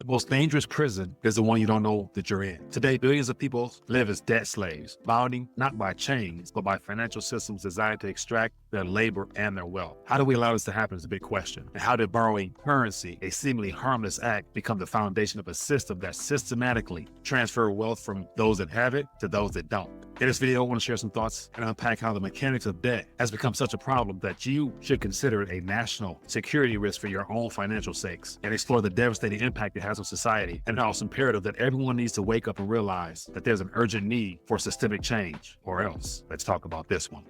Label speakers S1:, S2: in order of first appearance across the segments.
S1: most dangerous prison is the one you don't know that you're in. Today, billions of people live as debt slaves, bounding not by chains, but by financial systems designed to extract their labor and their wealth. How do we allow this to happen is a big question. And how did borrowing currency, a seemingly harmless act, become the foundation of a system that systematically transfers wealth from those that have it to those that don't? In this video, I want to share some thoughts and unpack how the mechanics of debt has become such a problem that you should consider it a national security risk for your own financial sakes, and explore the devastating impact it has on society, and how it's imperative that everyone needs to wake up and realize that there's an urgent need for systemic change, or else. Let's talk about this one.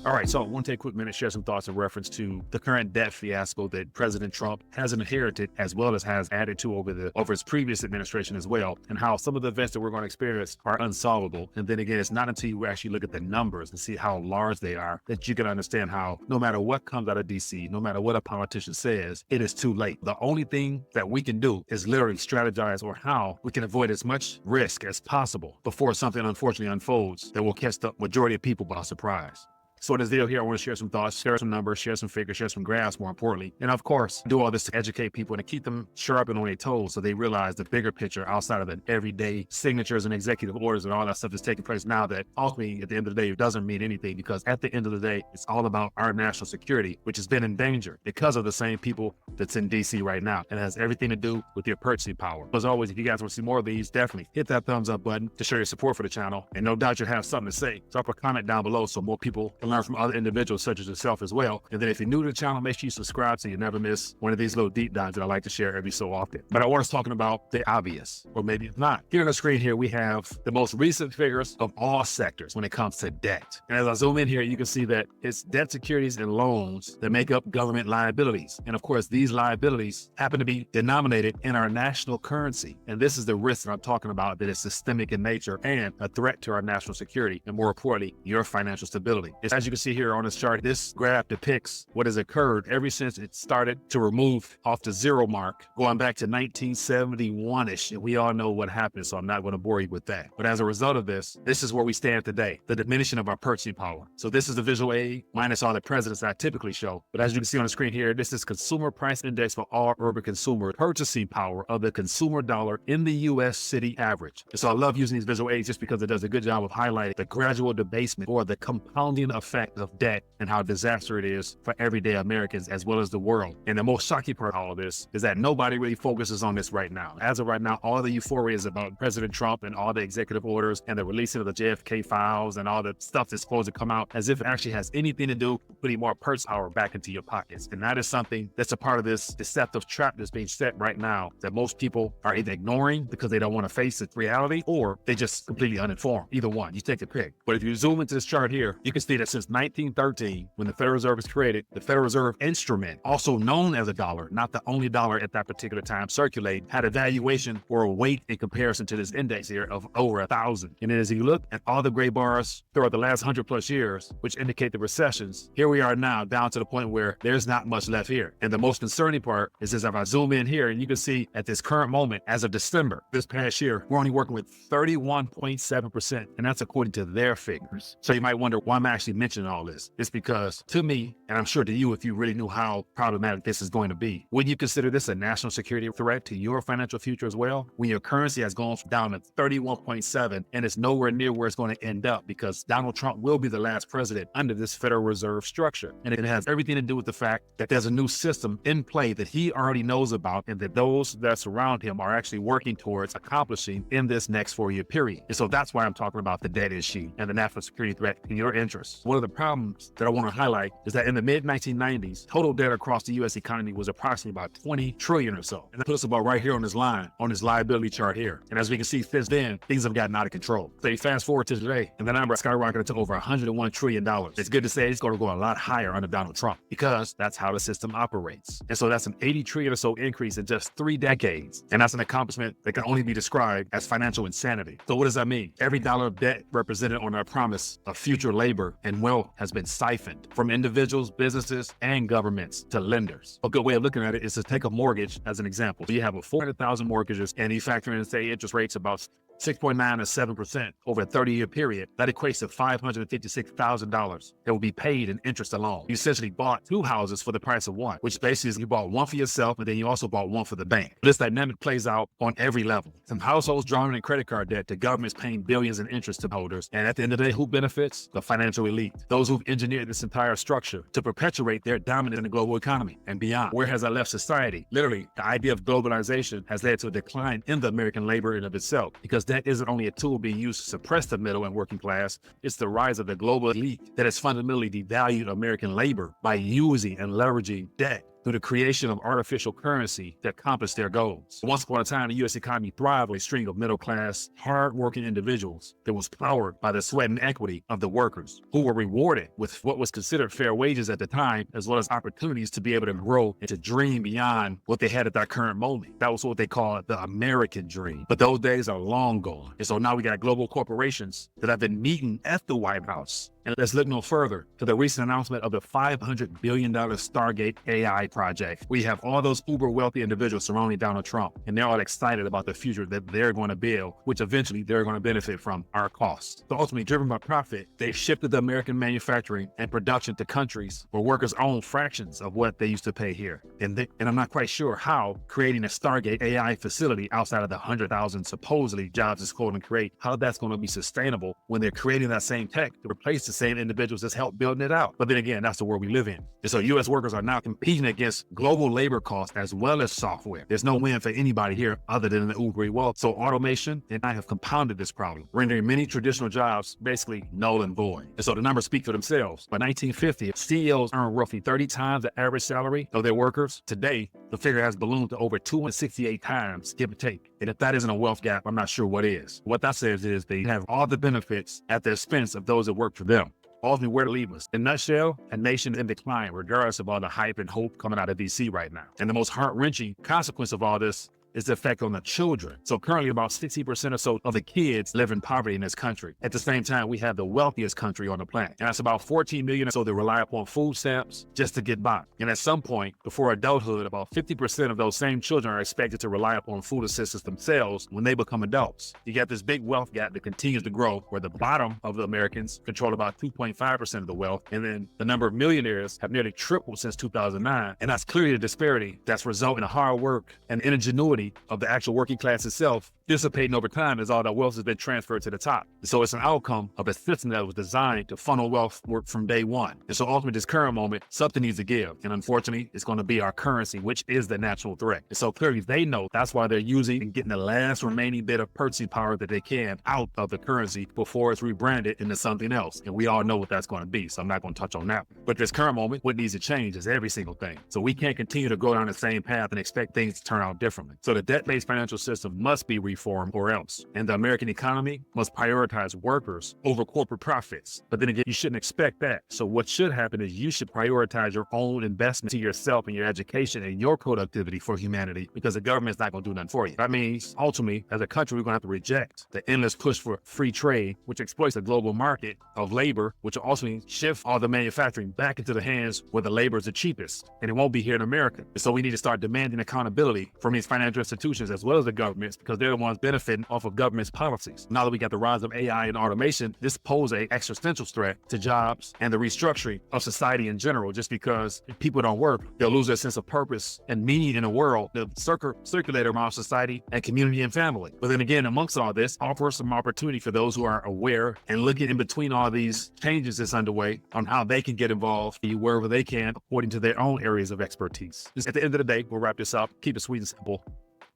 S1: All right, so I want to take a quick minute, share some thoughts in reference to the current debt fiasco that President Trump has inherited, as well as has added to over his previous administration as well, and how some of the events that we're going to experience are unsolvable. And then again, it's not until you actually look at the numbers and see how large they are that you can understand how no matter what comes out of DC, no matter what a politician says, it is too late. The only thing that we can do is literally strategize or how we can avoid as much risk as possible before something unfortunately unfolds that will catch the majority of people by surprise. So in this video here, I want to share some thoughts, share some numbers, share some figures, share some graphs, more importantly. And of course, do all this to educate people and to keep them sharp and on their toes so they realize the bigger picture outside of the everyday signatures and executive orders and all that stuff that's taking place now that ultimately, at the end of the day, it doesn't mean anything, because at the end of the day, it's all about our national security, which has been in danger because of the same people that's in DC right now. And it has everything to do with your purchasing power. As always, if you guys want to see more of these, definitely hit that thumbs up button to show your support for the channel. And no doubt you'll have something to say. Drop a comment down below so more people can learn from other individuals such as yourself as well. And then if you're new to the channel, make sure you subscribe so you never miss one of these little deep dives that I like to share every so often. But I want us talking about the obvious, or maybe it's not. Here on the screen here, we have the most recent figures of all sectors when it comes to debt. And as I zoom in here, you can see that it's debt securities and loans that make up government liabilities. And of course, these liabilities happen to be denominated in our national currency. And this is the risk that I'm talking about, that is systemic in nature and a threat to our national security, and more importantly, your financial stability. As you can see here on this chart, this graph depicts what has occurred ever since it started to remove off the zero mark, going back to 1971-ish. And we all know what happened, so I'm not going to bore you with that. But as a result of this, this is where we stand today, the diminishing of our purchasing power. So this is the visual aid minus all the presidents I typically show. But as you can see on the screen here, this is consumer price index for all urban consumer purchasing power of the consumer dollar in the U.S. city average. And so I love using these visual aids just because it does a good job of highlighting the gradual debasement, or the compounding effect of debt, and how disaster it is for everyday Americans as well as the world. And the most shocking part of all of this is that nobody really focuses on this right now. As of right now, all the euphoria is about President Trump and all the executive orders and the releasing of the JFK files and all the stuff that's supposed to come out, as if it actually has anything to do with putting more purse power back into your pockets. And that is something that's a part of this deceptive trap that's being set right now, that most people are either ignoring because they don't want to face its reality, or they just completely uninformed. Either one, you take a pick. But if you zoom into this chart here, you can see that since 1913, when the Federal Reserve was created, the Federal Reserve instrument, also known as a dollar, not the only dollar at that particular time circulating, had a valuation or a weight in comparison to this index here of over 1,000. And as you look at all the gray bars throughout the last 100+ years, which indicate the recessions, here we are now down to the point where there's not much left here. And the most concerning part is if I zoom in here, and you can see at this current moment, as of December, this past year, we're only working with 31.7%. And that's according to their figures. So you might wonder why I'm actually mentioning all this. It's because to me, and I'm sure to you, if you really knew how problematic this is going to be, would you consider this a national security threat to your financial future as well? When your currency has gone down to 31.7 and it's nowhere near where it's going to end up, because Donald Trump will be the last president under this Federal Reserve structure. And it has everything to do with the fact that there's a new system in play that he already knows about, and that those that surround him are actually working towards accomplishing in this next 4-year period. And so that's why I'm talking about the debt issue and the national security threat in your interests. One of the problems that I want to highlight is that in the mid-1990s, total debt across the U.S. economy was approximately about 20 trillion or so. And that puts us about right here on this line, on this liability chart here. And as we can see, since then, things have gotten out of control. So you fast forward to today, and the number skyrocketed to over $101 trillion. It's good to say it's going to go a lot higher under Donald Trump, because that's how the system operates. And so that's an 80 trillion or so increase in just 3 decades. And that's an accomplishment that can only be described as financial insanity. So what does that mean? Every dollar of debt represented on our promise of future labor and wealth has been siphoned from individuals, businesses, and governments to lenders. A good way of looking at it is to take a mortgage as an example. So you have a 400,000 mortgages, and you factor in, say, interest rates about 6.9 to 7% over a 30-year period. That equates to $556,000 that will be paid in interest alone. You essentially bought 2 houses for the price of 1, which basically is you bought 1 for yourself, and then you also bought 1 for the bank. This dynamic plays out on every level. From households drowning in credit card debt to governments paying billions in interest to holders. And at the end of the day, who benefits? The financial elite. Those who've engineered this entire structure to perpetuate their dominance in the global economy and beyond. Where has that left society? Literally, the idea of globalization has led to a decline in the American labor in of itself, because that isn't only a tool being used to suppress the middle and working class, it's the rise of the global elite that has fundamentally devalued American labor by using and leveraging debt through the creation of artificial currency that accomplish their goals. Once upon a time, the U.S. economy thrived with a string of middle-class, hard-working individuals that was powered by the sweat and equity of the workers, who were rewarded with what was considered fair wages at the time, as well as opportunities to be able to grow and to dream beyond what they had at that current moment. That was what they call the American dream. But those days are long gone. And so now we got global corporations that have been meeting at the White House. And let's look no further to the recent announcement of the $500 billion Stargate AI project. We have all those uber wealthy individuals surrounding Donald Trump, and they're all excited about the future that they're going to build, which eventually they're going to benefit from our costs. So ultimately, driven by profit, they've shifted the American manufacturing and production to countries where workers own fractions of what they used to pay here. And I'm not quite sure how creating a Stargate AI facility outside of the 100,000 supposedly jobs it's going to create, how that's going to be sustainable when they're creating that same tech to replace the same individuals that's helped building it out. But then again, that's the world we live in. And so U.S. workers are now competing against global labor costs as well as software. There's no win for anybody here other than the uber wealth. So automation and I have compounded this problem, rendering many traditional jobs basically null and void. And so the numbers speak for themselves. By 1950, CEOs earned roughly 30 times the average salary of their workers. Today, the figure has ballooned to over 268 times, give or take. And if that isn't a wealth gap, I'm not sure what is. What that says is they have all the benefits at the expense of those that work for them. Ultimately, where to leave us. In a nutshell, a nation in decline, regardless of all the hype and hope coming out of DC right now. And the most heart-wrenching consequence of all this is the effect on the children. So currently about 60% or so of the kids live in poverty in this country. At the same time, we have the wealthiest country on the planet. And that's about 14 million or so that rely upon food stamps just to get by. And at some point, before adulthood, about 50% of those same children are expected to rely upon food assistance themselves when they become adults. You got this big wealth gap that continues to grow, where the bottom of the Americans control about 2.5% of the wealth. And then the number of millionaires have nearly tripled since 2009. And that's clearly a disparity that's resulting in hard work and ingenuity of the actual working class itself dissipating over time as all that wealth has been transferred to the top. So it's an outcome of a system that was designed to funnel wealth work from day one. And so ultimately, this current moment, something needs to give. And unfortunately, it's going to be our currency, which is the natural threat. And so clearly they know that's why they're using and getting the last remaining bit of purchasing power that they can out of the currency before it's rebranded into something else. And we all know what that's going to be. So I'm not going to touch on that. But this current moment, what needs to change is every single thing. So we can't continue to go down the same path and expect things to turn out differently. So the debt-based financial system must be reformed or else. And the American economy must prioritize workers over corporate profits. But then again, you shouldn't expect that. So what should happen is you should prioritize your own investment to yourself and your education and your productivity for humanity, because the government's not going to do nothing for you. That means ultimately, as a country, we're going to have to reject the endless push for free trade, which exploits the global market of labor, which will also shift all the manufacturing back into the hands where the labor is the cheapest. And it won't be here in America. And so we need to start demanding accountability from these financial institutions as well as the governments, because they're the ones benefiting off of government's policies. Now that we got the rise of AI and automation, this poses an existential threat to jobs and the restructuring of society in general, just because if people don't work, they'll lose their sense of purpose and meaning in the world that circulate around society and community and family. But then again, amongst all this, offers some opportunity for those who are aware and looking in between all these changes that's underway on how they can get involved wherever they can, according to their own areas of expertise. Just at the end of the day, we'll wrap this up, keep it sweet and simple.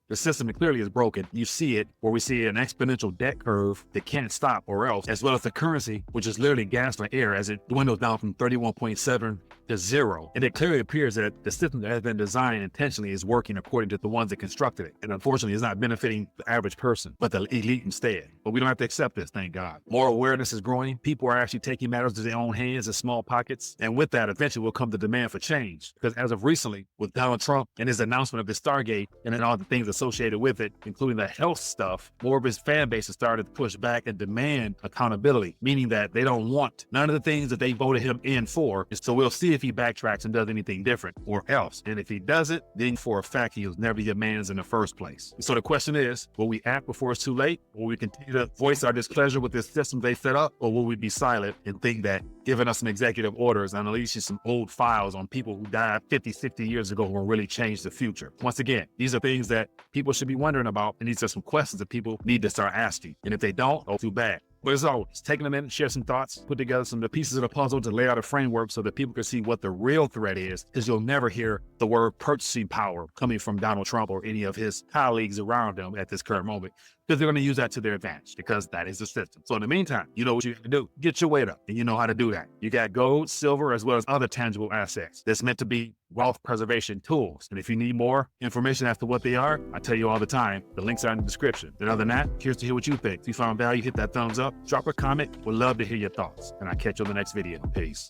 S1: The system clearly is broken. You see it where we see an exponential debt curve that can't stop or else, as well as the currency, which is literally gas for air as it dwindles down from 31.7 to 0. And it clearly appears that the system that has been designed intentionally is working according to the ones that constructed it. And unfortunately, it's not benefiting the average person, but the elite instead. But we don't have to accept this, thank God. More awareness is growing. People are actually taking matters to their own hands in small pockets. And with that, eventually will come the demand for change. Because as of recently, with Donald Trump and his announcement of the Stargate and then all the things associated with it, including the health stuff, more of his fan base has started to push back and demand accountability, meaning that they don't want none of the things that they voted him in for. So we'll see if he backtracks and does anything different or else. And if he doesn't, then for a fact, he was never your man's in the first place. So the question is, will we act before it's too late? Will we continue to voice our displeasure with this system they set up? Or will we be silent and think that giving us some executive orders and unleashing some old files on people who died 50, 60 years ago will really change the future? Once again, these are things that people should be wondering about, and these are some questions that people need to start asking. And if they don't, oh, too bad. But as always, taking a minute, share some thoughts, put together some of the pieces of the puzzle to lay out a framework so that people can see what the real threat is, because you'll never hear the word purchasing power coming from Donald Trump or any of his colleagues around him at this current moment, because they're going to use that to their advantage, because that is the system. So in the meantime, you know what you have to do. Get your weight up, and you know how to do that. You got gold, silver, as well as other tangible assets that's meant to be wealth preservation tools. And if you need more information as to what they are, I tell you all the time, the links are in the description. And other than that, here's to hear what you think. If you found value, hit that thumbs up, drop a comment. We'd love to hear your thoughts. And I'll catch you on the next video. Peace.